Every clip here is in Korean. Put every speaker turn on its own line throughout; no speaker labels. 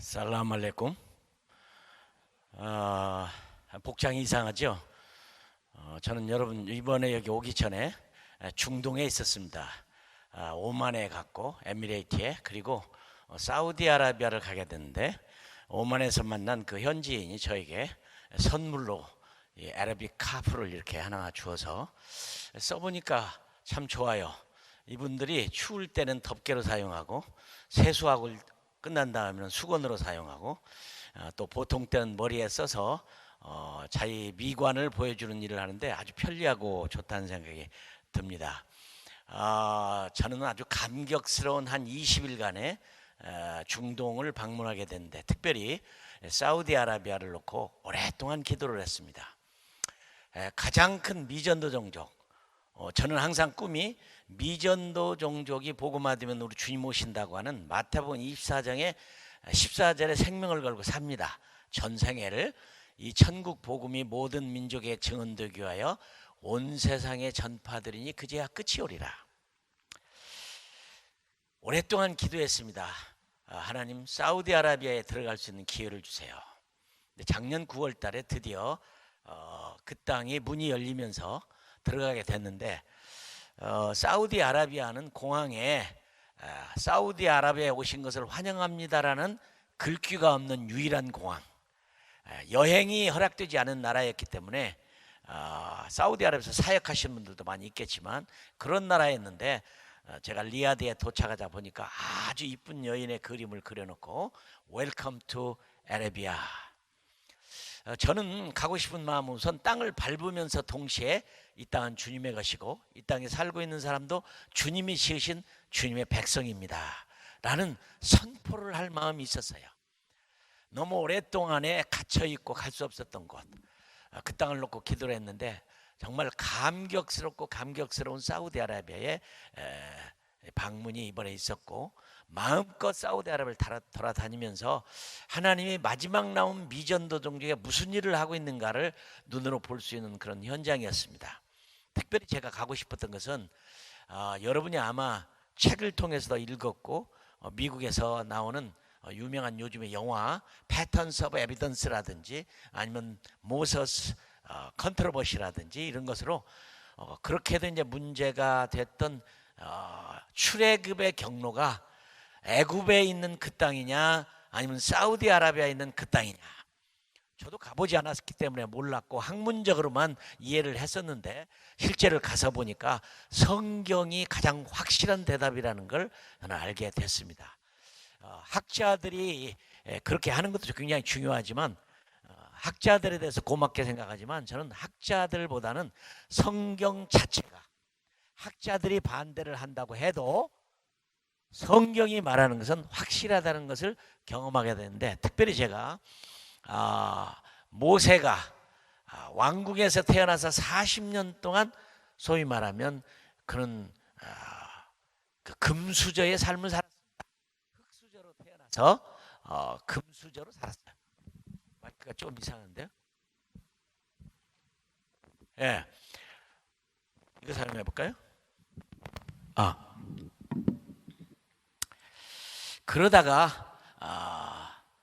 살람 알레쿰. 복장이 이상하죠? 저는 여러분 이번에 여기 오기 전에 중동에 있었습니다. 오만에 갔고 에미레이트에, 그리고 사우디아라비아를 가게 됐는데, 오만에서 만난 그 현지인이 저에게 선물로 이 아라빅 카프를 이렇게 하나 주어서 써보니까 참 좋아요. 이분들이 추울 때는 덮개로 사용하고, 세수하고 끝난 다음에는 수건으로 사용하고, 또 보통 때는 머리에 써서 자기 미관을 보여주는 일을 하는데 아주 편리하고 좋다는 생각이 듭니다. 저는 아주 감격스러운 한 20일간의 중동을 방문하게 됐는데, 특별히 사우디아라비아를 놓고 오랫동안 기도를 했습니다. 가장 큰 미전도 종족, 저는 항상 꿈이 미전도 종족이 복음화 되면 우리 주님 오신다고 하는 마태복음 24장에 14절에 생명을 걸고 삽니다. 전생애를 이 천국 복음이 모든 민족에 증언되기 위하여 온 세상에 전파되리니 그제야 끝이 오리라. 오랫동안 기도했습니다. 하나님, 사우디아라비아에 들어갈 수 있는 기회를 주세요. 작년 9월 달에 드디어 그 땅이 문이 열리면서 들어가게 됐는데, 사우디아라비아는 공항에 사우디아라비아에 오신 것을 환영합니다라는 글귀가 없는 유일한 공항, 여행이 허락되지 않은 나라였기 때문에 사우디아라비아에서 사역하시는 분들도 많이 있겠지만 그런 나라였는데, 제가 리야드에 도착하자 보니까 아주 이쁜 여인의 그림을 그려놓고 Welcome to Arabia. 저는 가고 싶은 마음은 우선 땅을 밟으면서 동시에 이 땅은 주님의 것이고 이 땅에 살고 있는 사람도 주님이 지으신 주님의 백성입니다 라는 선포를 할 마음이 있었어요. 너무 오랫동안에 갇혀있고 갈 수 없었던 곳, 그 땅을 놓고 기도를 했는데 정말 감격스럽고 감격스러운 사우디아라비아에 방문이 이번에 있었고, 마음껏 사우디아라비아를 돌아다니면서 하나님이 마지막 남은 미전도 종족에 무슨 일을 하고 있는가를 눈으로 볼 수 있는 그런 현장이었습니다. 특별히 제가 가고 싶었던 것은 여러분이 아마 책을 통해서도 읽었고 미국에서 나오는 유명한 요즘의 영화 패턴스 오브 에비던스라든지 아니면 모서스 컨트로버시라든지 이런 것으로 그렇게 해도 이제 문제가 됐던 출애굽의 경로가 애굽에 있는 그 땅이냐 아니면 사우디아라비아에 있는 그 땅이냐, 저도 가보지 않았기 때문에 몰랐고 학문적으로만 이해를 했었는데, 실제로 가서 보니까 성경이 가장 확실한 대답이라는 걸 저는 알게 됐습니다. 학자들이 그렇게 하는 것도 굉장히 중요하지만 학자들에 대해서 고맙게 생각하지만, 저는 학자들보다는 성경 자체가, 학자들이 반대를 한다고 해도 성경이 말하는 것은 확실하다는 것을 경험하게 되는데, 특별히 제가 모세가 왕궁에서 태어나서 40년 동안 소위 말하면 그런 그 금수저의 삶을 살았습니다. 흙수저로 태어나서 금수저로 살았어요. 마이크가 좀 이상한데요? 예, 이거 사용해 볼까요? 그러다가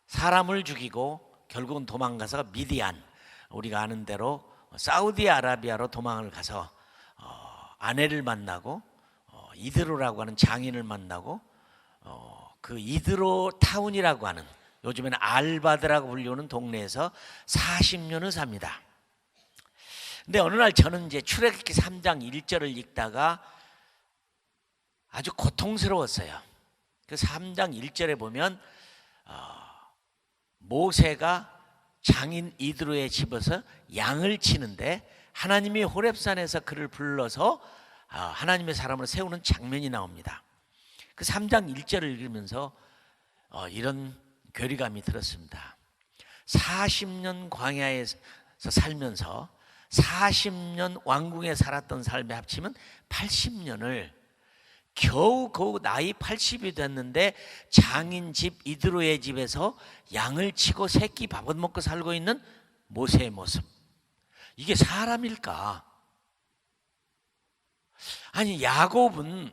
사람을 죽이고 결국은 도망가서 미디안, 우리가 아는 대로 사우디아라비아로 도망을 가서 아내를 만나고 이드로라고 하는 장인을 만나고 그 이드로 타운이라고 하는, 요즘에는 알바드라고 불리우는 동네에서 40년을 삽니다. 근데 어느 날 저는 이제 출애굽기 3장 1절을 읽다가 아주 고통스러웠어요. 그 3장 1절에 보면 모세가 장인 이드로의 집에서 양을 치는데 하나님이 호렙산에서 그를 불러서 하나님의 사람을 세우는 장면이 나옵니다. 그 3장 1절을 읽으면서 이런 괴리감이 들었습니다. 40년 광야에서 살면서 40년 왕궁에 살았던 삶에 합치면 80년을 겨우 나이 80이 됐는데 장인 집 이드로의 집에서 양을 치고 새끼 밥은 먹고 살고 있는 모세의 모습, 이게 사람일까? 아니, 야곱은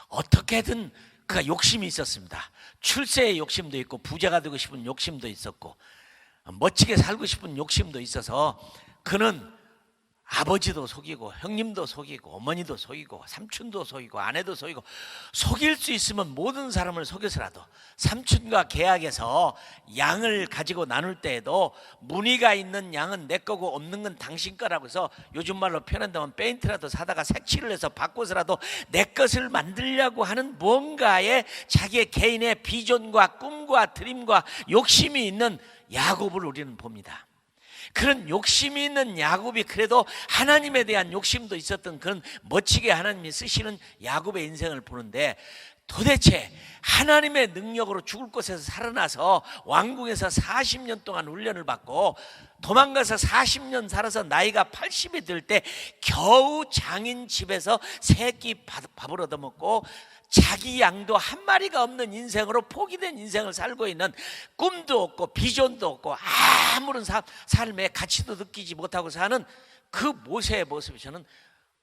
어떻게든 그가 욕심이 있었습니다. 출세의 욕심도 있고 부자가 되고 싶은 욕심도 있었고 멋지게 살고 싶은 욕심도 있어서 그는 아버지도 속이고 형님도 속이고 어머니도 속이고 삼촌도 속이고 아내도 속이고 속일 수 있으면 모든 사람을 속여서라도 삼촌과 계약해서 양을 가지고 나눌 때에도 무늬가 있는 양은 내 거고 없는 건 당신 거라고 해서 요즘 말로 표현한다면 페인트라도 사다가 색칠을 해서 바꿔서라도 내 것을 만들려고 하는 뭔가의 자기의 개인의 비전과 꿈과 드림과 욕심이 있는 야곱을 우리는 봅니다. 그런 욕심이 있는 야곱이 그래도 하나님에 대한 욕심도 있었던 그런 멋지게 하나님이 쓰시는 야곱의 인생을 보는데 도대체 하나님의 능력으로 죽을 곳에서 살아나서 왕궁에서 40년 동안 훈련을 받고 도망가서 40년 살아서 나이가 80이 될 때 겨우 장인 집에서 새끼 밥을 얻어먹고 자기 양도 한 마리가 없는 인생으로 포기된 인생을 살고 있는 꿈도 없고 비전도 없고 아무런 삶의 가치도 느끼지 못하고 사는 그 모세의 모습이 저는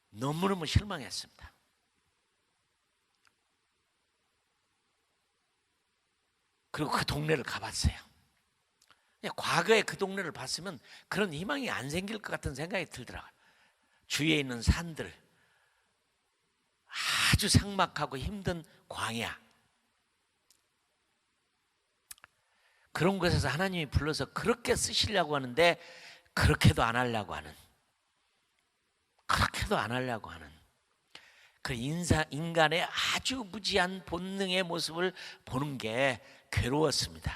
너무너무 실망했습니다. 그리고 그 동네를 가봤어요. 과거에 그 동네를 봤으면 그런 희망이 안 생길 것 같은 생각이 들더라고요. 주위에 있는 산들, 아주 삭막하고 힘든 광야, 그런 곳에서 하나님이 불러서 그렇게 쓰시려고 하는데 그렇게도 안 하려고 하는 그 인간의 아주 무지한 본능의 모습을 보는 게 괴로웠습니다.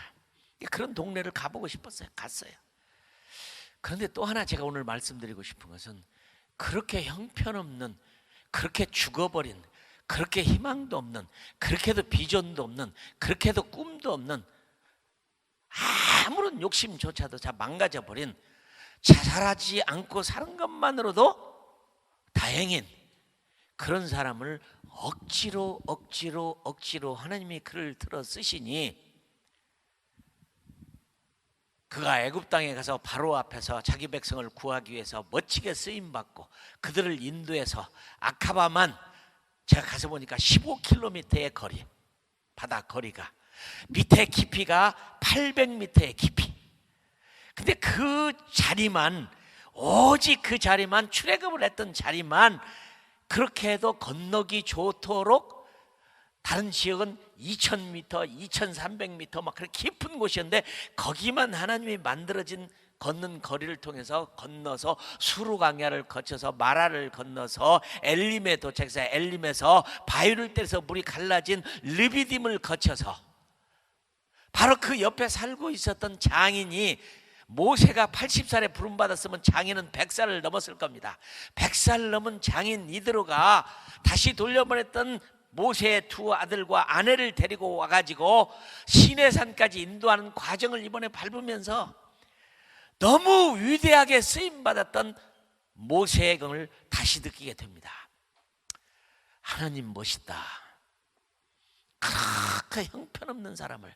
그런 동네를 가보고 싶었어요. 갔어요. 그런데 또 하나 제가 오늘 말씀드리고 싶은 것은 그렇게 형편없는, 그렇게 죽어버린, 그렇게 희망도 없는, 그렇게도 비전도 없는, 그렇게도 꿈도 없는, 아무런 욕심조차도 다 망가져버린, 자살하지 않고 사는 것만으로도 다행인 그런 사람을 억지로 하나님이 그를 들어 쓰시니 그가 애굽 땅에 가서 바로 앞에서 자기 백성을 구하기 위해서 멋지게 쓰임받고 그들을 인도해서 아카바만 제가 가서 보니까 15km의 거리, 바다 거리가 밑에 깊이가 800m의 깊이. 근데 그 자리만, 오직 그 자리만, 출애굽을 했던 자리만 그렇게 해도 건너기 좋도록, 다른 지역은 2000m, 2300m 막 그렇게 깊은 곳이었는데 거기만 하나님이 만들어진 걷는 거리를 통해서 건너서 수르강야를 거쳐서 마라를 건너서 엘림에 도착해서 엘림에서 바위를 때려서 물이 갈라진 르비딤을 거쳐서 바로 그 옆에 살고 있었던 장인이, 모세가 80살에 부름받았으면 장인은 100살을 넘었을 겁니다. 100살 넘은 장인 이드로가 다시 돌려보냈던 모세의 두 아들과 아내를 데리고 와가지고 시내산까지 인도하는 과정을 이번에 밟으면서 너무 위대하게 쓰임받았던 모세의 경을 다시 느끼게 됩니다. 하나님 멋있다. 그렇게 형편없는 사람을,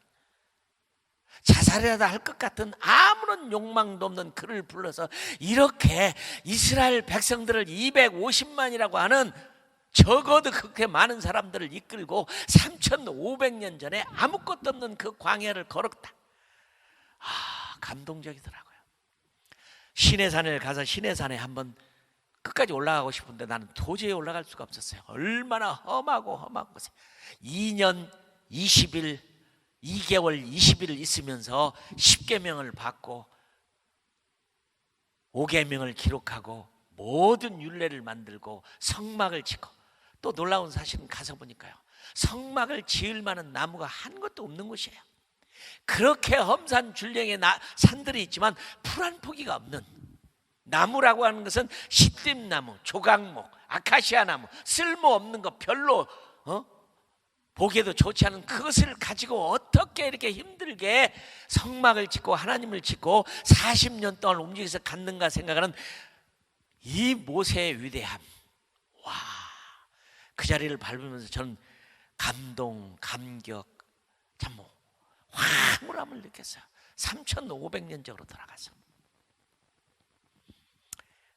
자살이라도 할 것 같은 아무런 욕망도 없는 그를 불러서 이렇게 이스라엘 백성들을 250만이라고 하는 적어도 그렇게 많은 사람들을 이끌고 3500년 전에 아무것도 없는 그 광야를 걸었다. 감동적이더라고요. 시내산에 가서 시내산에 한번 끝까지 올라가고 싶은데 나는 도저히 올라갈 수가 없었어요. 얼마나 험하고 험한 곳에 2년 20일 2개월 20일 있으면서 10계명을 받고 5계명을 기록하고 모든 율례를 만들고 성막을 짓고, 또 놀라운 사실은 가서 보니까요, 성막을 지을 만한 나무가 한 것도 없는 곳이에요. 그렇게 험산 줄령의 산들이 있지만 풀 한 포기가 없는, 나무라고 하는 것은 시띠나무, 조각목, 아카시아 나무, 쓸모없는 것, 별로 보기에도 좋지 않은 그것을 가지고 어떻게 이렇게 힘들게 성막을 짓고 하나님을 짓고 40년 동안 움직여서 갔는가 생각하는 이 모세의 위대함. 와, 그 자리를 밟으면서 저는 감동, 감격, 참 황홀함을 느꼈어요. 3500년 전으로 돌아가서.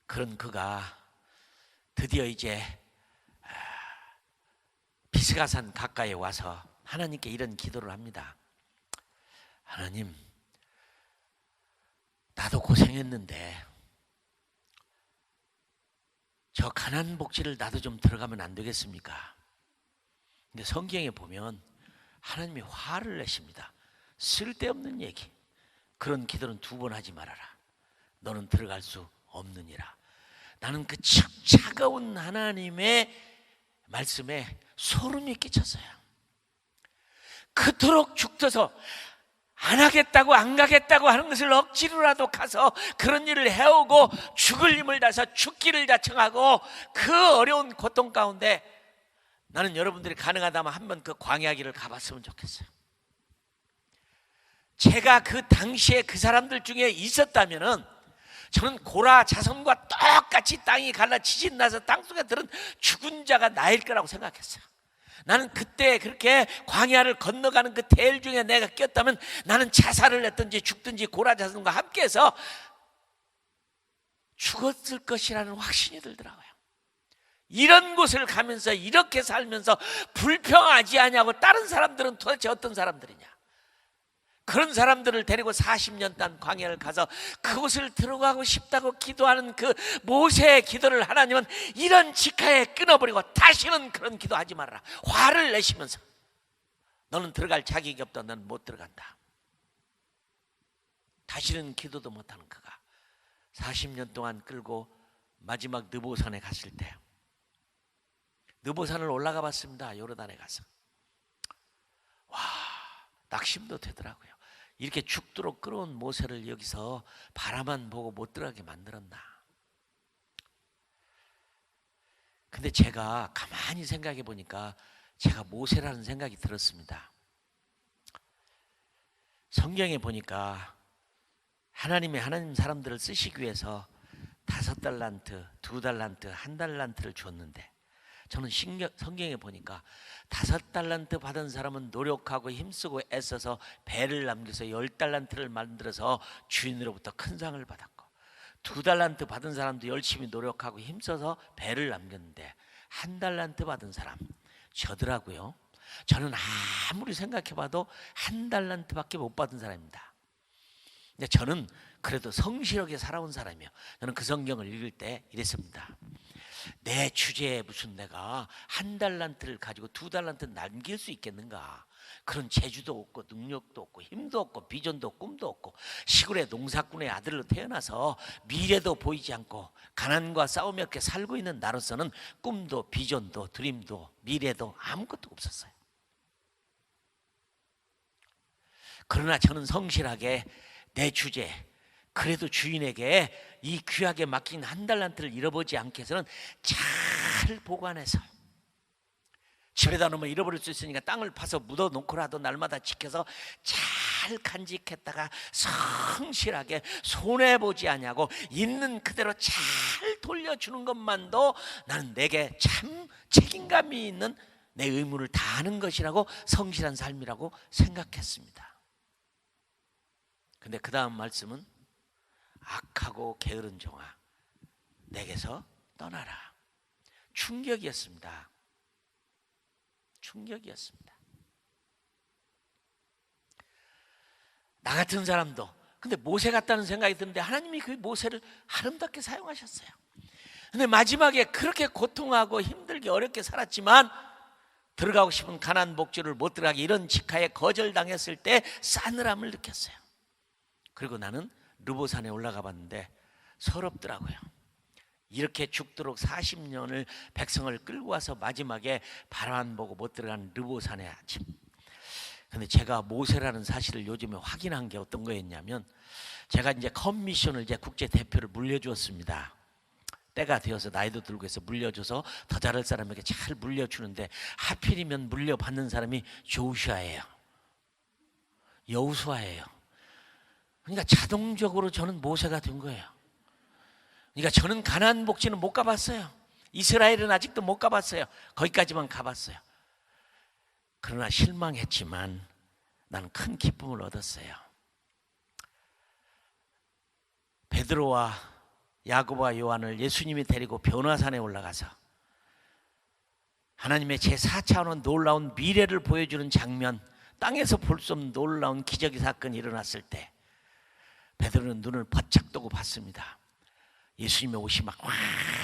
그런 그가 드디어 이제 비스가산 가까이 와서 하나님께 이런 기도를 합니다. 하나님, 나도 고생했는데 저 가난 복지를 나도 좀 들어가면 안 되겠습니까? 근데 성경에 보면 하나님이 화를 내십니다. 쓸데없는 얘기, 그런 기도는 2번 하지 말아라. 너는 들어갈 수 없느니라. 나는 그 차가운 하나님의 말씀에 소름이 끼쳤어요. 그토록 죽어서 안 하겠다고 안 가겠다고 하는 것을 억지로라도 가서 그런 일을 해오고 죽을 힘을 다해서 죽기를 자청하고 그 어려운 고통 가운데 나는 여러분들이 가능하다면 한번 그 광야길을 가봤으면 좋겠어요. 제가 그 당시에 그 사람들 중에 있었다면은 저는 고라 자손과 똑같이 땅이 갈라 지진 나서 땅속에 들은 죽은 자가 나일 거라고 생각했어요. 나는 그때 그렇게 광야를 건너가는 그 대열 중에 내가 꼈다면 나는 자살을 했든지 죽든지 고라 자손과 함께해서 죽었을 것이라는 확신이 들더라고요. 이런 곳을 가면서 이렇게 살면서 불평하지 않냐고. 다른 사람들은 도대체 어떤 사람들이냐? 그런 사람들을 데리고 40년 동안 광야를 가서 그곳을 들어가고 싶다고 기도하는 그 모세의 기도를 하나님은 이런 직하에 끊어버리고 다시는 그런 기도하지 말아라. 화를 내시면서 너는 들어갈 자격이 없다. 너는 못 들어간다. 다시는 기도도 못하는 그가 40년 동안 끌고 마지막 느보산에 갔을 때, 느보산을 올라가 봤습니다. 요르단에 가서. 와, 낙심도 되더라고요. 이렇게 죽도록 끌어온 모세를 여기서 바라만 보고 못 들어가게 만들었나. 근데 제가 가만히 생각해 보니까 제가 모세라는 생각이 들었습니다. 성경에 보니까 하나님이 하나님 사람들을 쓰시기 위해서 5달란트, 2달란트, 1달란트를 줬는데, 저는 성경에 보니까 5달란트 받은 사람은 노력하고 힘쓰고 애써서 배를 남겨서 10달란트를 만들어서 주인으로부터 큰 상을 받았고, 2달란트 받은 사람도 열심히 노력하고 힘써서 배를 남겼는데, 1달란트 받은 사람 저더라고요. 저는 아무리 생각해봐도 1달란트밖에 못 받은 사람입니다. 근데 저는 그래도 성실하게 살아온 사람이에요. 저는 그 성경을 읽을 때 이랬습니다. 내 주제에 무슨 내가 1달란트를 가지고 2달란트 남길 수 있겠는가? 그런 재주도 없고 능력도 없고 힘도 없고 비전도 없고 꿈도 없고 시골의 농사꾼의 아들로 태어나서 미래도 보이지 않고 가난과 싸우며 이렇게 살고 있는 나로서는 꿈도 비전도 드림도 미래도 아무것도 없었어요. 그러나 저는 성실하게 내 주제, 그래도 주인에게 이 귀하게 맡긴 1달란트를 잃어보지 않게 해서는 잘 보관해서, 집에다 놓으면 잃어버릴 수 있으니까 땅을 파서 묻어놓고라도 날마다 지켜서 잘 간직했다가 성실하게 손해보지 않냐고 있는 그대로 잘 돌려주는 것만도 나는 내게 참 책임감이 있는 내 의무를 다하는 것이라고, 성실한 삶이라고 생각했습니다. 근데 그 다음 말씀은 악하고 게으른 종아, 내게서 떠나라. 충격이었습니다. 충격이었습니다. 나 같은 사람도, 근데 모세 같다는 생각이 드는데 하나님이 그 모세를 아름답게 사용하셨어요. 근데 마지막에 그렇게 고통하고 힘들게 어렵게 살았지만 들어가고 싶은 가나안 복지를 못 들어가게 이런 직하에 거절당했을 때 싸늘함을 느꼈어요. 그리고 나는 르보산에 올라가 봤는데 서럽더라고요. 이렇게 죽도록 40년을 백성을 끌고 와서 마지막에 바라만 보고 못 들어간 르보산의 아침. 근데 제가 모세라는 사실을 요즘에 확인한 게 어떤 거였냐면, 제가 이제 커미션을 이제 국제 대표를 물려주었습니다. 때가 되어서 나이도 들고 해서 물려줘서 더 잘할 사람에게 잘 물려주는데, 하필이면 물려받는 사람이 조슈아예요. 여호수아예요. 그러니까 자동적으로 저는 모세가 된 거예요. 그러니까 저는 가나안 복지는 못 가봤어요. 이스라엘은 아직도 못 가봤어요. 거기까지만 가봤어요. 그러나 실망했지만 나는 큰 기쁨을 얻었어요. 베드로와 야고보와 요한을 예수님이 데리고 변화산에 올라가서 하나님의 제4차원의 놀라운 미래를 보여주는 장면, 땅에서 볼 수 없는 놀라운 기적의 사건이 일어났을 때 베드로는 눈을 바짝 뜨고 봤습니다. 예수님의 옷이 막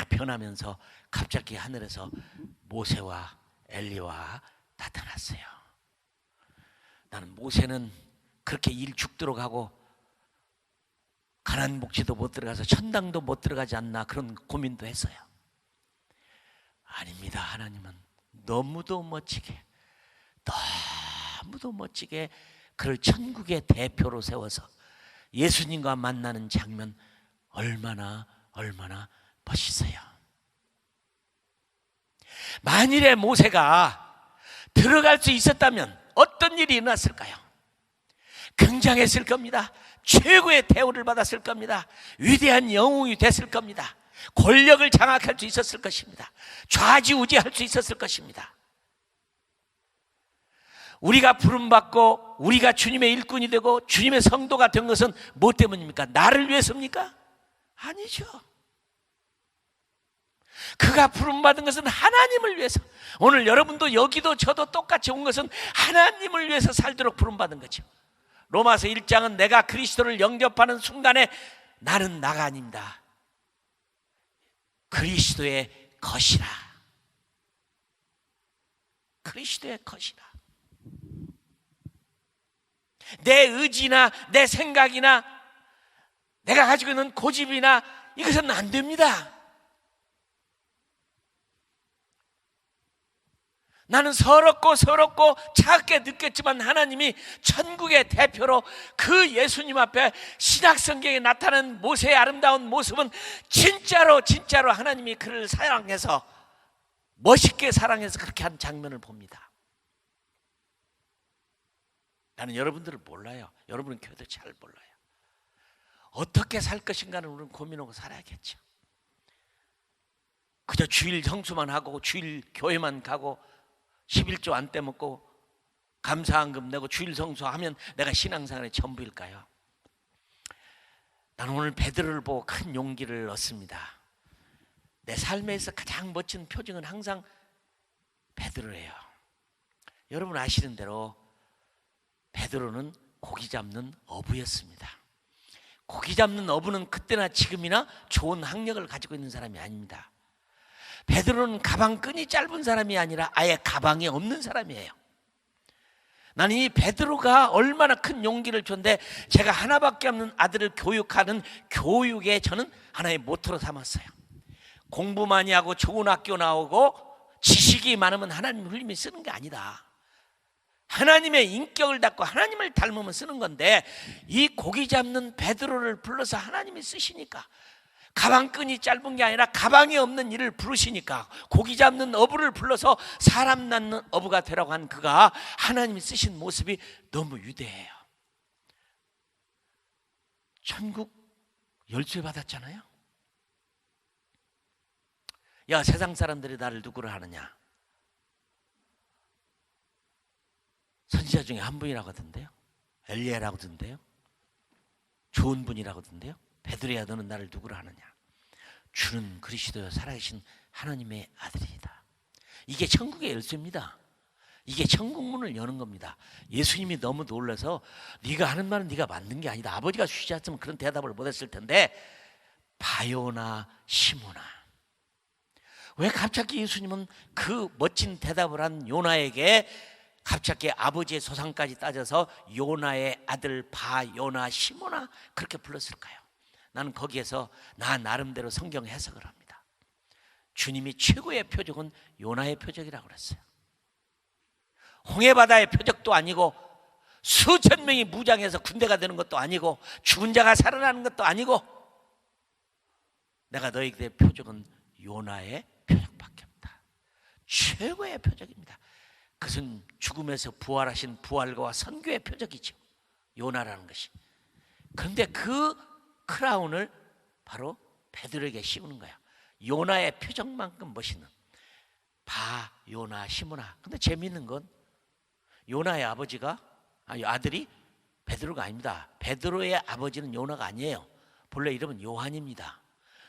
변하면서 갑자기 하늘에서 모세와 엘리야가 나타났어요. 나는 모세는 그렇게 일 죽도록 하고 가나안 복지도 못 들어가서 천당도 못 들어가지 않나 그런 고민도 했어요. 아닙니다. 하나님은 너무도 멋지게 그를 천국의 대표로 세워서 예수님과 만나는 장면 얼마나 멋있어요. 만일에 모세가 들어갈 수 있었다면 어떤 일이 일어났을까요? 굉장했을 겁니다. 최고의 대우를 받았을 겁니다. 위대한 영웅이 됐을 겁니다. 권력을 장악할 수 있었을 것입니다. 좌지우지할 수 있었을 것입니다. 우리가 부름받고 우리가 주님의 일꾼이 되고 주님의 성도가 된 것은 무엇 때문입니까? 나를 위해서입니까? 아니죠. 그가 부름받은 것은 하나님을 위해서. 오늘 여러분도 여기도 저도 똑같이 온 것은 하나님을 위해서 살도록 부름받은 거죠. 로마서 1장은 내가 그리스도를 영접하는 순간에 나는 나가 아닙니다. 그리스도의 것이라. 그리스도의 것이라. 내 의지나 내 생각이나 내가 가지고 있는 고집이나 이것은 안 됩니다. 나는 서럽고 차갑게 느꼈지만 하나님이 천국의 대표로 그 예수님 앞에 신약성경에 나타난 모세의 아름다운 모습은 진짜로 하나님이 그를 사랑해서 멋있게 사랑해서 그렇게 한 장면을 봅니다. 나는 여러분들을 몰라요. 여러분은 교회도 잘 몰라요. 어떻게 살 것인가는 우리는 고민하고 살아야겠죠. 그저 주일 성수만 하고 주일 교회만 가고 11조 안 떼먹고 감사한금 내고 주일 성수하면 내가 신앙생활의 전부일까요? 나는 오늘 베드로를 보고 큰 용기를 얻습니다. 내 삶에서 가장 멋진 표징은 항상 베드로예요. 여러분 아시는 대로 베드로는 고기 잡는 어부였습니다. 고기 잡는 어부는 그때나 지금이나 좋은 학력을 가지고 있는 사람이 아닙니다. 베드로는 가방끈이 짧은 사람이 아니라 아예 가방이 없는 사람이에요. 나는 이 베드로가 얼마나 큰 용기를 줬는데 제가 하나밖에 없는 아들을 교육하는 교육에 저는 하나의 모토로 삼았어요. 공부 많이 하고 좋은 학교 나오고 지식이 많으면 하나님 흘림이 쓰는 게 아니다. 하나님의 인격을 닦고 하나님을 닮으면 쓰는 건데 이 고기 잡는 베드로를 불러서 하나님이 쓰시니까 가방끈이 짧은 게 아니라 가방이 없는 이를 부르시니까 고기 잡는 어부를 불러서 사람 낳는 어부가 되라고 한 그가 하나님이 쓰신 모습이 너무 위대해요. 천국 열쇠 받았잖아요. 야, 세상 사람들이 나를 누구를 하느냐? 선지자 중에 한 분이라고 하던데요. 엘리야라고 하던데요. 좋은 분이라고 하던데요. 베드로야 너는 나를 누구로 하느냐? 주는 그리스도여 살아계신 하나님의 아들이다. 이게 천국의 열쇠입니다. 이게 천국문을 여는 겁니다. 예수님이 너무 놀라서 네가 하는 말은 네가 만든 게 아니다. 아버지가 주시지 않으면 그런 대답을 못했을 텐데 바요나 시모나. 왜 갑자기 예수님은 그 멋진 대답을 한 요나에게 갑자기 아버지의 소상까지 따져서 요나의 아들 바요나 시모나 그렇게 불렀을까요? 나는 거기에서 나 나름대로 성경 해석을 합니다. 주님이 최고의 표적은 요나의 표적이라고 그랬어요. 홍해바다의 표적도 아니고 수천 명이 무장해서 군대가 되는 것도 아니고 죽은 자가 살아나는 것도 아니고 내가 너희에게 표적은 요나의 표적밖에 없다. 최고의 표적입니다. 그것은 죽음에서 부활하신 부활과 선교의 표적이죠. 요나라는 것이. 그런데 그 크라운을 바로 베드로에게 씌우는 거야. 요나의 표적만큼 멋있는 바, 요나, 시모나. 근데 재미있는 건 요나의 아들이 베드로가 아닙니다. 베드로의 아버지는 요나가 아니에요. 본래 이름은 요한입니다.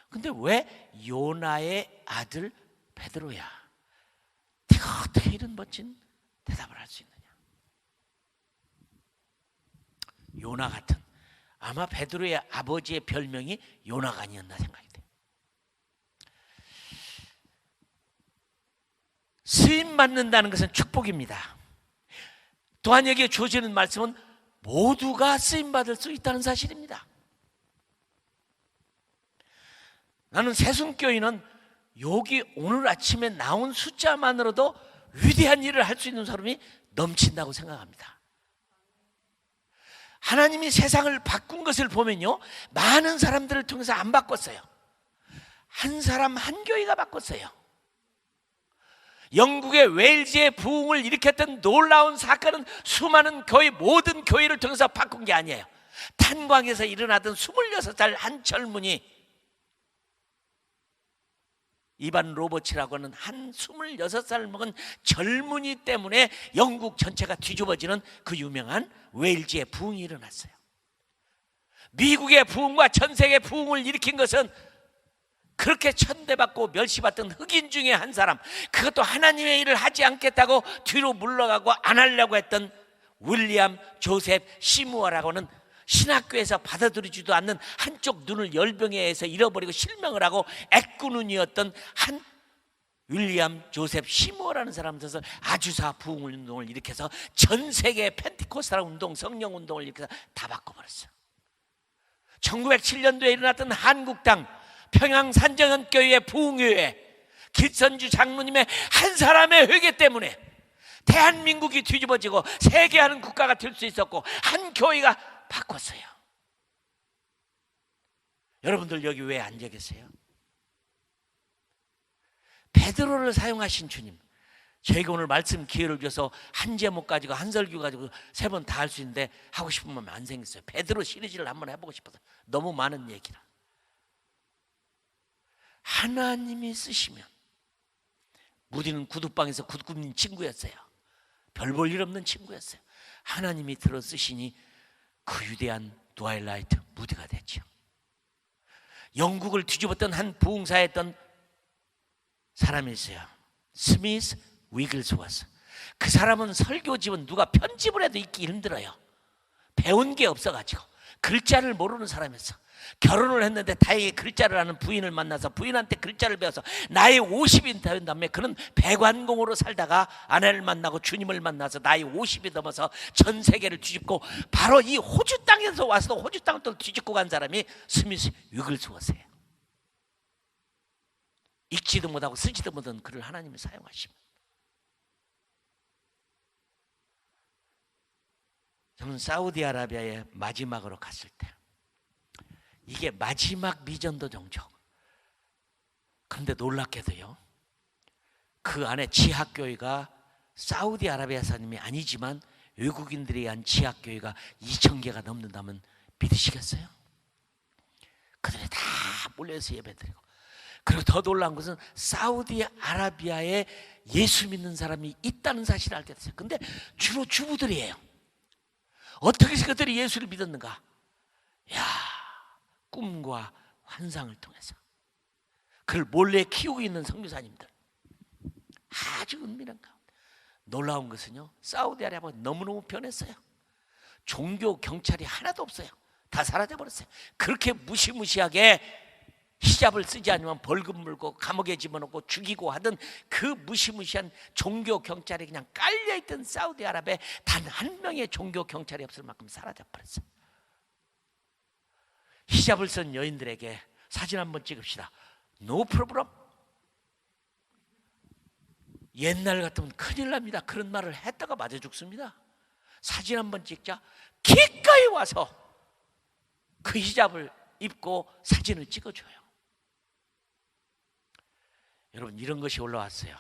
근데 왜 요나의 아들 베드로야? 어떻게 이런 멋진 대답을 할 수 있느냐? 요나 같은, 아마 베드로의 아버지의 별명이 요나가 아니었나 생각이 돼요. 쓰임 받는다는 것은 축복입니다. 또한 여기에 주어지는 말씀은 모두가 쓰임 받을 수 있다는 사실입니다. 나는 새순교인은 여기 오늘 아침에 나온 숫자만으로도 위대한 일을 할 수 있는 사람이 넘친다고 생각합니다. 하나님이 세상을 바꾼 것을 보면요, 많은 사람들을 통해서 안 바꿨어요. 한 사람 한 교회가 바꿨어요. 영국의 웨일즈의 부흥을 일으켰던 놀라운 사건은 수많은 교회, 모든 교회를 통해서 바꾼 게 아니에요. 탄광에서 일어나던 26살 한 젊은이, 이반 로버츠라고 하는 한 26살 먹은 젊은이 때문에 영국 전체가 뒤집어지는 그 유명한 웨일즈의 부흥이 일어났어요. 미국의 부흥과 전 세계 부흥을 일으킨 것은 그렇게 천대받고 멸시받던 흑인 중에 한 사람, 그것도 하나님의 일을 하지 않겠다고 뒤로 물러가고 안 하려고 했던 윌리엄 조셉 시무어라고 하는 신학교에서 받아들이지도 않는 한쪽 눈을 열병에 의해서 잃어버리고 실명을 하고 애꾸눈이었던 한 윌리엄 조셉 시무어라는 사람들에서 아주사 부흥 운동을 일으켜서 전 세계 펜티코스탈 운동, 성령 운동을 일으켜서 다 바꿔버렸어요. 1907년도에 일어났던 한국당 평양산정연교회의 부흥회에 길선주 장로님의 한 사람의 회개 때문에 대한민국이 뒤집어지고 세계하는 국가가 될 수 있었고 한 교회가 바꿨어요. 여러분들 여기 왜 앉아 계세요? 베드로를 사용하신 주님, 저희가 오늘 말씀 기회를 줘서 한 제목 가지고 한 설교 가지고 3번 다 할 수 있는데 하고 싶은 마음이 안 생겼어요. 베드로 시리즈를 한번 해보고 싶어서. 너무 많은 얘기라. 하나님이 쓰시면, 무디는 구두방에서 굿굽는 친구였어요. 별 볼 일 없는 친구였어요. 하나님이 들어 쓰시니 그 위대한 드와일라이트 무디가 됐죠. 영국을 뒤집었던 한 부흥사였던 사람이 있어요. 스미스 위글스워스. 그 사람은 설교집은 누가 편집을 해도 읽기 힘들어요. 배운 게 없어가지고 글자를 모르는 사람이었어. 결혼을 했는데 다행히 글자를 아는 부인을 만나서 부인한테 글자를 배워서 나이 50이 된 다음에 그는 배관공으로 살다가 아내를 만나고 주님을 만나서 나이 50이 넘어서 전 세계를 뒤집고 바로 이 호주 땅에서 와서 호주 땅을 또 뒤집고 간 사람이 스미스 위글스워스예요. 읽지도 못하고 쓰지도 못한 그를 하나님이 사용하십니다. 저는 사우디아라비아에 마지막으로 갔을 때 이게 마지막 미전도 종족. 그런데 놀랍게도요, 그 안에 지하교회가 사우디아라비아 사람이 아니지만 외국인들이 한 지하교회가 2,000개가 넘는다면 믿으시겠어요? 그들이 다 몰려서 예배드리고, 그리고 더 놀라운 것은 사우디아라비아에 예수 믿는 사람이 있다는 사실을 알게 됐어요. 근데 주로 주부들이에요. 어떻게 해서 그들이 예수를 믿었는가? 꿈과 환상을 통해서 그를 몰래 키우고 있는 선교사님들, 아주 은밀한 가운데. 놀라운 것은요, 사우디아라비아가 너무너무 변했어요. 종교 경찰이 하나도 없어요. 다 사라져버렸어요. 그렇게 무시무시하게 히잡을 쓰지 않으면 벌금 물고 감옥에 집어넣고 죽이고 하던 그 무시무시한 종교 경찰이 그냥 깔려있던 사우디아라비아에 단 한 명의 종교 경찰이 없을 만큼 사라져버렸어요. 히잡을 쓴 여인들에게 사진 한번 찍읍시다. No problem. 옛날 같으면 큰일 납니다. 그런 말을 했다가 맞아 죽습니다. 사진 한번 찍자. 기꺼이 와서 그 히잡을 입고 사진을 찍어줘요. 여러분, 이런 것이 올라왔어요.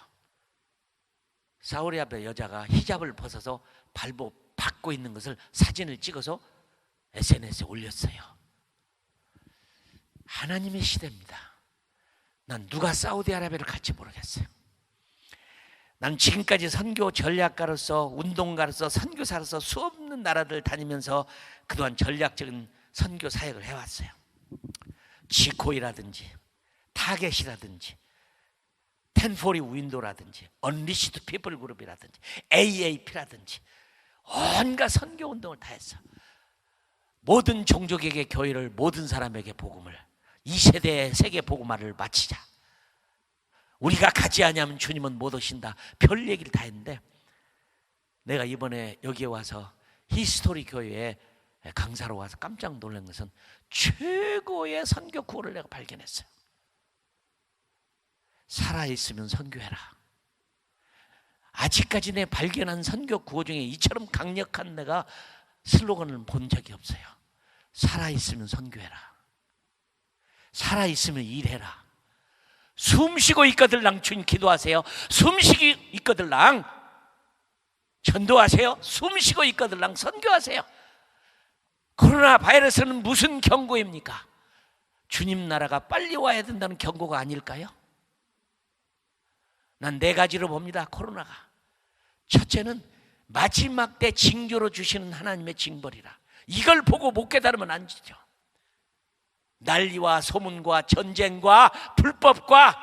사우디아라비아 여자가 히잡을 벗어서 발복 받고 있는 것을 사진을 찍어서 SNS에 올렸어요. 하나님의 시대입니다. 난 누가 사우디아라비아를 갈지 모르겠어요. 난 지금까지 선교 전략가로서, 운동가로서, 선교사로서 수없는 나라들 다니면서 그동안 전략적인 선교 사역을 해왔어요. 지코이라든지 타겟이라든지 텐포리 윈도라든지 언리시드 피플 그룹이라든지 AAP라든지 온갖 선교 운동을 다 했어. 모든 종족에게 교회를, 모든 사람에게 복음을, 이 세대의 세계 복음화를 마치자. 우리가 가지 아니하면 주님은 못 오신다. 별 얘기를 다 했는데, 내가 이번에 여기에 와서 히스토리 교회에 강사로 와서 깜짝 놀란 것은 최고의 선교 구호를 내가 발견했어요. 살아있으면 선교해라. 아직까지 내 발견한 선교 구호 중에 이처럼 강력한 내가 슬로건을 본 적이 없어요. 살아있으면 선교해라. 살아있으면 일해라. 숨쉬고 있거들랑 주님 기도하세요. 숨쉬기 있거들랑 전도하세요. 숨쉬고 있거들랑 선교하세요. 코로나 바이러스는 무슨 경고입니까? 주님 나라가 빨리 와야 된다는 경고가 아닐까요? 난 네 가지로 봅니다. 코로나가. 첫째는 마지막 때 징조로 주시는 하나님의 징벌이라. 이걸 보고 못 깨달으면 안 되죠. 난리와 소문과 전쟁과 불법과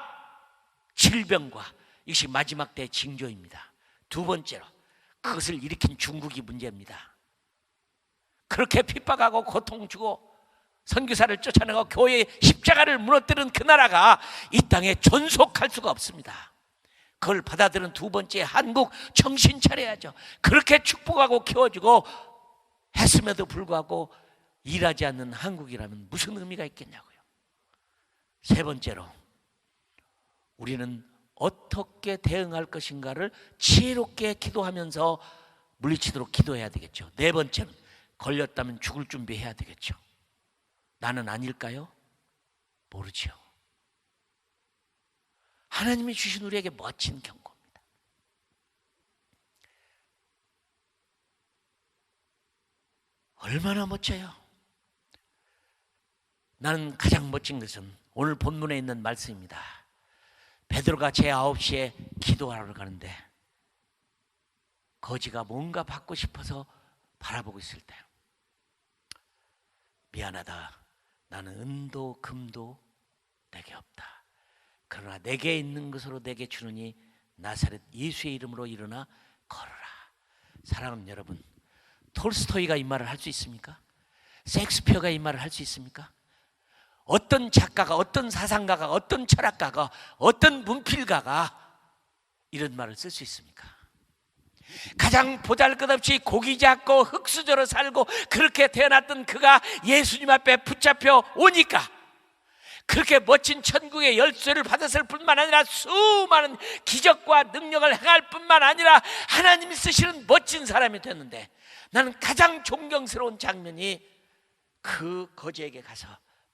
질병과, 이것이 마지막 때의 징조입니다. 두 번째로, 그것을 일으킨 중국이 문제입니다. 그렇게 핍박하고 고통 주고 선교사를 쫓아내고 교회의 십자가를 무너뜨린 그 나라가 이 땅에 존속할 수가 없습니다. 그걸 받아들인 두 번째, 한국 정신 차려야죠. 그렇게 축복하고 키워주고 했음에도 불구하고 일하지 않는 한국이라면 무슨 의미가 있겠냐고요. 세 번째로, 우리는 어떻게 대응할 것인가를 지혜롭게 기도하면서 물리치도록 기도해야 되겠죠. 네 번째는, 걸렸다면 죽을 준비해야 되겠죠. 나는 아닐까요? 모르죠. 하나님이 주신 우리에게 멋진 경고입니다. 얼마나 멋져요. 나는 가장 멋진 것은 오늘 본문에 있는 말씀입니다. 베드로가 제 9시에 기도하러 가는데 거지가 뭔가 받고 싶어서 바라보고 있을 때, 미안하다, 나는 은도 금도 내게 없다. 그러나 내게 있는 것으로 내게 주느니 나사렛 예수의 이름으로 일어나 걸어라. 사랑하는 여러분, 톨스토이가 이 말을 할 수 있습니까? 셰익스피어가 이 말을 할 수 있습니까? 어떤 작가가, 어떤 사상가가, 어떤 철학가가, 어떤 문필가가 이런 말을 쓸 수 있습니까? 가장 보잘것없이 고기 잡고 흙수저로 살고 그렇게 태어났던 그가 예수님 앞에 붙잡혀 오니까 그렇게 멋진 천국의 열쇠를 받았을 뿐만 아니라 수많은 기적과 능력을 행할 뿐만 아니라 하나님이 쓰시는 멋진 사람이 됐는데, 나는 가장 존경스러운 장면이 그 거지에게 가서,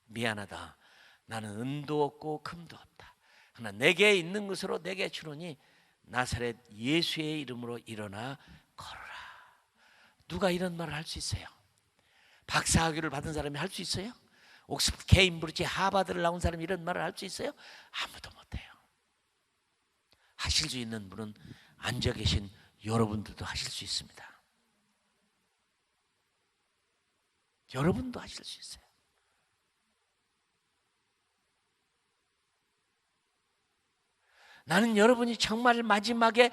미안하다, 나는 은도 없고 금도 없다. 그러나 내게 있는 것으로 내게 주노니 나사렛 예수의 이름으로 일어나 걸어라. 누가 이런 말을 할 수 있어요? 박사학위를 받은 사람이 할 수 있어요? 옥스퍼드, 케임브리지, 하버드를 나온 사람이 이런 말을 할 수 있어요? 아무도 못해요. 하실 수 있는 분은 앉아 계신 여러분들도 하실 수 있습니다. 여러분도 하실 수 있어요. 나는 여러분이 정말 마지막에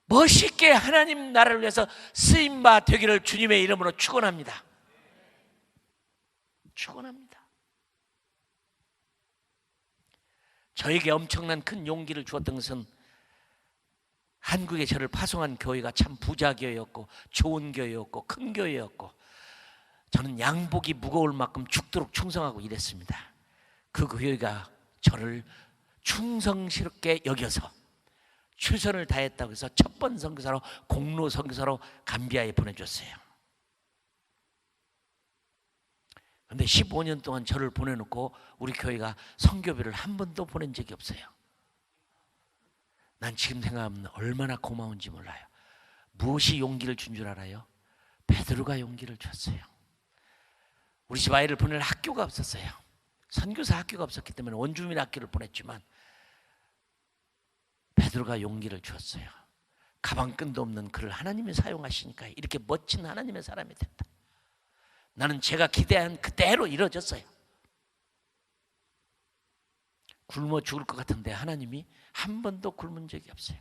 멋있게 하나님 나라를 위해서 쓰임바 되기를 주님의 이름으로 축원합니다. 축원합니다. 저에게 엄청난 큰 용기를 주었던 것은 한국에 저를 파송한 교회가 참 부자 교회였고 좋은 교회였고 큰 교회였고, 저는 양복이 무거울 만큼 죽도록 충성하고 일했습니다. 그 교회가 저를 충성스럽게 여겨서 최선을 다했다고 해서 첫 번 선교사로, 공로 선교사로 감비아에 보내줬어요. 그런데 15년 동안 저를 보내놓고 우리 교회가 선교비를 한 번도 보낸 적이 없어요. 난 지금 생각하면 얼마나 고마운지 몰라요. 무엇이 용기를 준 줄 알아요? 베드로가 용기를 줬어요. 우리 집 아이를 보낼 학교가 없었어요. 선교사 학교가 없었기 때문에 원주민 학교를 보냈지만 베드로가 용기를 주었어요. 가방끈도 없는 그를 하나님이 사용하시니까 이렇게 멋진 하나님의 사람이 됐다. 나는 제가 기대한 그대로 이루어졌어요. 굶어 죽을 것 같은데 하나님이 한 번도 굶은 적이 없어요.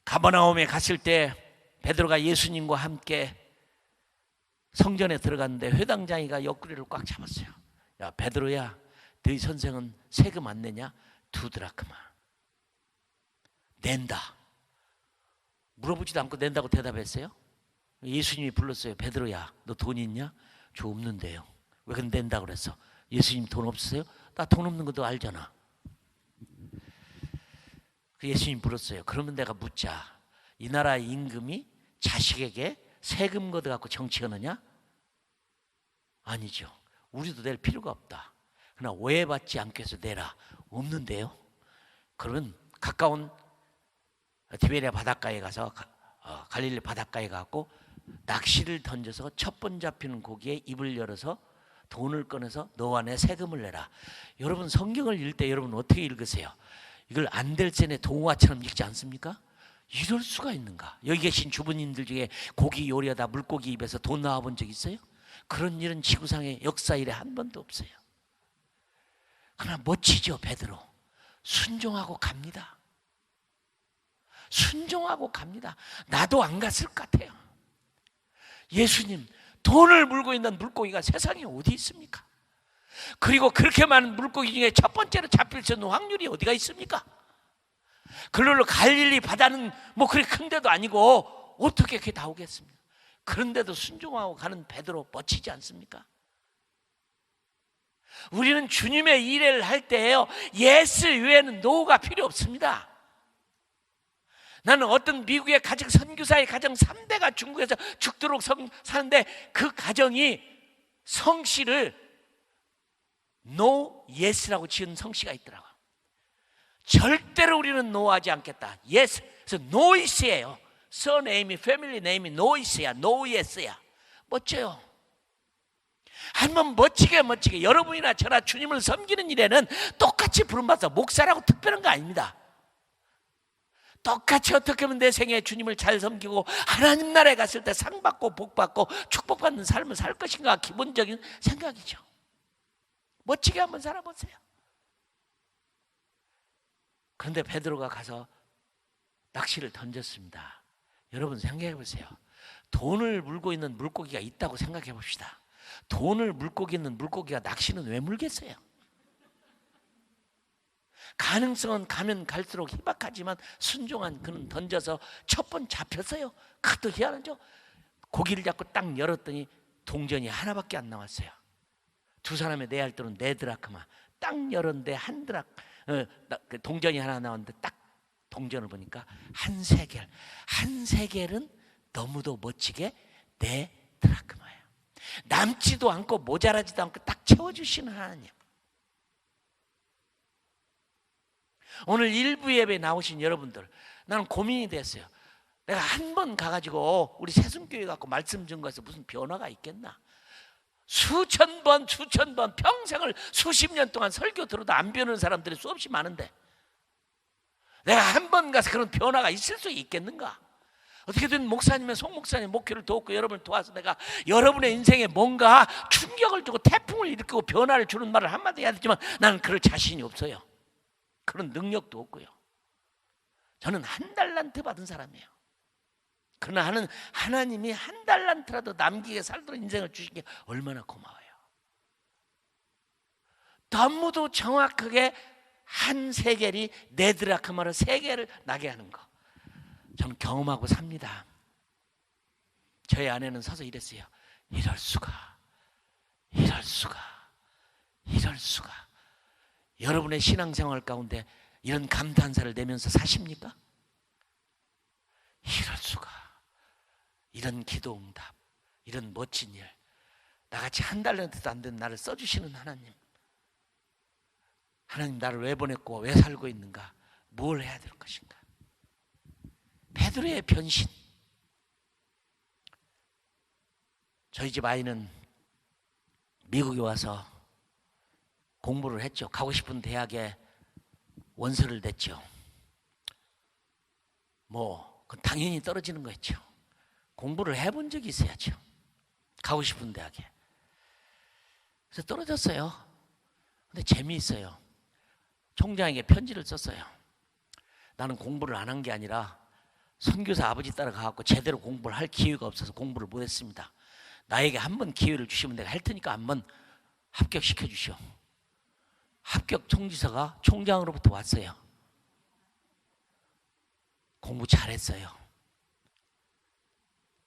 가버나움에 갔을 때 베드로가 예수님과 함께 성전에 들어갔는데 회당장이가 옆구리를 꽉 잡았어요. 야, 베드로야, 너희 선생은 세금 안 내냐? 2드라크마. 낸다. 물어보지도 않고 낸다고 대답했어요. 예수님이 불렀어요. 베드로야, 너 돈 있냐? 저 없는데요. 왜 그럼 낸다고 그랬어? 예수님 돈 없으세요? 나 돈 없는 것도 알잖아. 예수님 불렀어요. 그러면 내가 묻자. 이 나라 임금이 자식에게 세금 걷어갖고 정치하느냐? 아니죠. 우리도 낼 필요가 없다. 그러나 오해받지 않기 위해서 내라. 없는데요. 그러면 가까운 디베리아 바닷가에 가서 갈릴리 바닷가에 가고 낚시를 던져서 첫 번 잡히는 고기에 입을 열어서 돈을 꺼내서 너와 내 세금을 내라. 여러분 성경을 읽을 때 여러분 어떻게 읽으세요? 이걸 안델센의 동화처럼 읽지 않습니까? 이럴 수가 있는가? 여기 계신 주부님들 중에 고기 요리하다 물고기 입에서 돈 나와본 적 있어요? 그런 일은 지구상의 역사 일에 한 번도 없어요. 그러나 멋지죠. 베드로 순종하고 갑니다. 순종하고 갑니다. 나도 안 갔을 것 같아요. 예수님, 돈을 물고 있는 물고기가 세상에 어디 있습니까? 그리고 그렇게 많은 물고기 중에 첫 번째로 잡힐 수 있는 확률이 어디가 있습니까? 그걸로 갈릴리 바다는 뭐 그렇게 큰 데도 아니고 어떻게 그게 나오겠습니까? 그런데도 순종하고 가는 베드로 멋지지 않습니까? 우리는 주님의 일을 할 때에요, 예스 외에는 노가 필요 없습니다. 나는 어떤 미국의 가정 선교사의 가정 3대가 중국에서 죽도록 사는데 그 가정이 성씨를 No, Yes라고 지은 성씨가 있더라고요. 절대로 우리는 노하지 않겠다. Yes. 그래서 노이스예요. 서네임이 패밀리 네임이 노이스야. 노예스야. 멋져요. 한번 멋지게 여러분이나 저나 주님을 섬기는 일에는 똑같이 부름받아서 목사라고 특별한 거 아닙니다. 똑같이 어떻게 하면 내 생에 주님을 잘 섬기고 하나님 나라에 갔을 때 상 받고 복 받고 축복받는 삶을 살 것인가 기본적인 생각이죠. 멋지게 한번 살아보세요. 그런데 베드로가 가서 낚시를 던졌습니다. 여러분 생각해 보세요. 돈을 물고 있는 물고기가 있다고 생각해 봅시다. 돈을 물고 있는 물고기가 낚시는 왜 물겠어요? 가능성은 가면 갈수록 희박하지만 순종한 그는 던져서 첫 번 잡혔어요. 그것도 희한하죠. 고기를 잡고 딱 열었더니 동전이 하나밖에 안 나왔어요. 두 사람의 내야 할 돈은 4드라크마. 딱 열었는데 동전이 하나 나왔는데 딱 동전을 보니까 한 세겔. 한 세겔은 너무도 멋지게 4드라크마예요. 남지도 않고 모자라지도 않고 딱 채워주시는 하나님. 오늘 일부 예배에 나오신 여러분들, 나는 고민이 됐어요. 내가 한 번 가가지고 우리 새순교회 갖고 말씀 준 거에서 무슨 변화가 있겠나? 수천 번 평생을 수십 년 동안 설교 들어도 안 변하는 사람들이 수없이 많은데 내가 한 번 가서 그런 변화가 있을 수 있겠는가? 어떻게든 목사님의 송 목사님 목회를 돕고 여러분을 도와서 내가 여러분의 인생에 뭔가 충격을 주고 태풍을 일으키고 변화를 주는 말을 한마디 해야 되지만 나는 그럴 자신이 없어요. 그런 능력도 없고요. 저는 1달란트 받은 사람이에요. 그러나 하나님이 1달란트라도 남기게 살도록 인생을 주신 게 얼마나 고마워요. 너무도 정확하게 한 세겔이 4드라크마로 세겔을 나게 하는 거, 저는 경험하고 삽니다. 저희 아내는 서서 이랬어요. 이럴 수가. 여러분의 신앙생활 가운데 이런 감탄사를 내면서 사십니까? 이럴 수가. 이런 기도응답, 이런 멋진 일, 나같이 1달란트도 안 된 나를 써주시는 하나님. 하나님 나를 왜 보냈고 왜 살고 있는가? 뭘 해야 될 것인가? 베드로의 변신. 저희 집 아이는 미국에 와서 공부를 했죠. 가고 싶은 대학에 원서를 냈죠. 그건 당연히 떨어지는 거였죠. 공부를 해본 적이 있어야죠. 가고 싶은 대학에. 그래서 떨어졌어요. 근데 재미있어요. 총장에게 편지를 썼어요. 나는 공부를 안 한 게 아니라 선교사 아버지 따라가갖고 제대로 공부를 할 기회가 없어서 공부를 못했습니다. 나에게 한번 기회를 주시면 내가 할 테니까 한번 합격시켜 주시오. 합격 통지서가 총장으로부터 왔어요. 공부 잘했어요.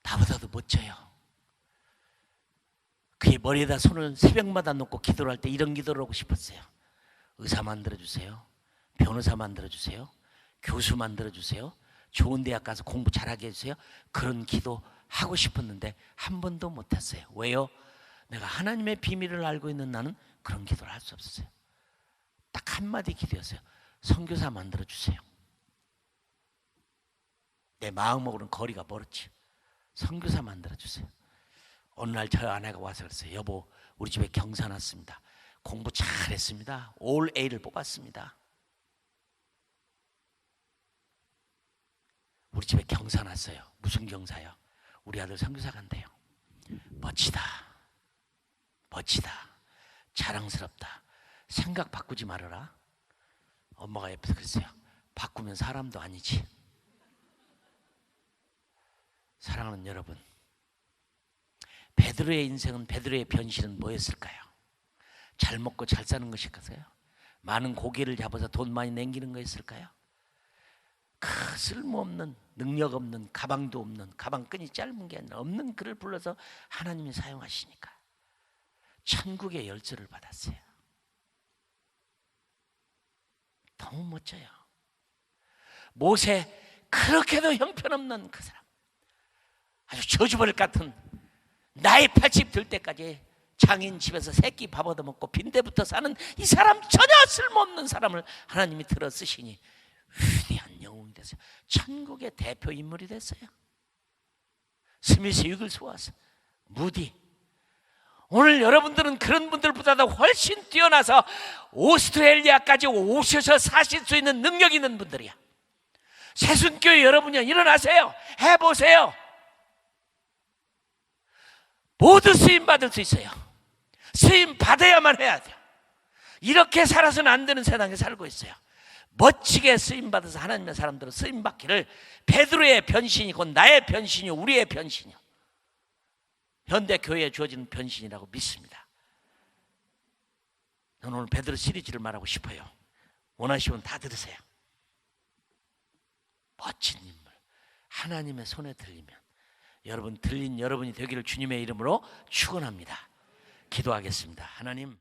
나보다도 멋져요. 그의 머리에다 손을 새벽마다 놓고 기도를 할 때 이런 기도를 하고 싶었어요. 의사 만들어주세요. 변호사 만들어주세요. 교수 만들어주세요. 좋은 대학 가서 공부 잘하게 해주세요. 그런 기도 하고 싶었는데 한 번도 못했어요. 왜요? 내가 하나님의 비밀을 알고 있는 나는 그런 기도를 할 수 없었어요. 딱 한마디 기도였어요. 선교사 만들어주세요. 내 마음하고는 거리가 멀었지. 선교사 만들어주세요. 어느 날 저희 아내가 와서 그랬어요. 여보, 우리 집에 경사 났습니다. 공부 잘했습니다. 올 A를 뽑았습니다. 우리 집에 경사 났어요. 무슨 경사요? 우리 아들 선교사 간대요. 멋지다. 멋지다. 자랑스럽다. 생각 바꾸지 말아라. 엄마가 옆에서 그랬어요. 바꾸면 사람도 아니지. 사랑하는 여러분, 베드로의 인생은, 베드로의 변신은 뭐였을까요? 잘 먹고 잘 사는 것일까요? 많은 고기를 잡아서 돈 많이 남기는 거였을까요? 그 쓸모없는, 능력 없는, 가방도 없는, 가방끈이 짧은 게 아니라 없는 그를 불러서 하나님이 사용하시니까 천국의 열쇠를 받았어요. 너무 멋져요. 모세, 그렇게도 형편없는 그 사람, 아주 저주벌 같은, 나이 80 될 때까지 장인 집에서 새끼 밥 얻어먹고 빈대부터 사는 이 사람, 전혀 쓸모없는 사람을 하나님이 들어 쓰시니 위대한 영웅이 됐어요. 천국의 대표 인물이 됐어요. 스미스 위글스워스, 무디. 오늘 여러분들은 그런 분들보다도 훨씬 뛰어나서 오스트레일리아까지 오셔서 사실 수 있는 능력 있는 분들이야. 새순교회 여러분이요, 일어나세요. 해보세요. 모두 쓰임 받을 수 있어요. 쓰임 받아야만 해야 돼요. 이렇게 살아서는 안 되는 세상에 살고 있어요. 멋지게 쓰임 받아서 하나님의 사람들은 쓰임 받기를, 베드로의 변신이 곧 나의 변신이요, 우리의 변신이요, 현대 교회에 주어지는 변신이라고 믿습니다. 저는 오늘 베드로 시리즈를 말하고 싶어요. 원하시면 다 들으세요. 멋진 인물, 하나님의 손에 들리면 여러분, 들린 여러분이 되기를 주님의 이름으로 축원합니다. 기도하겠습니다. 하나님,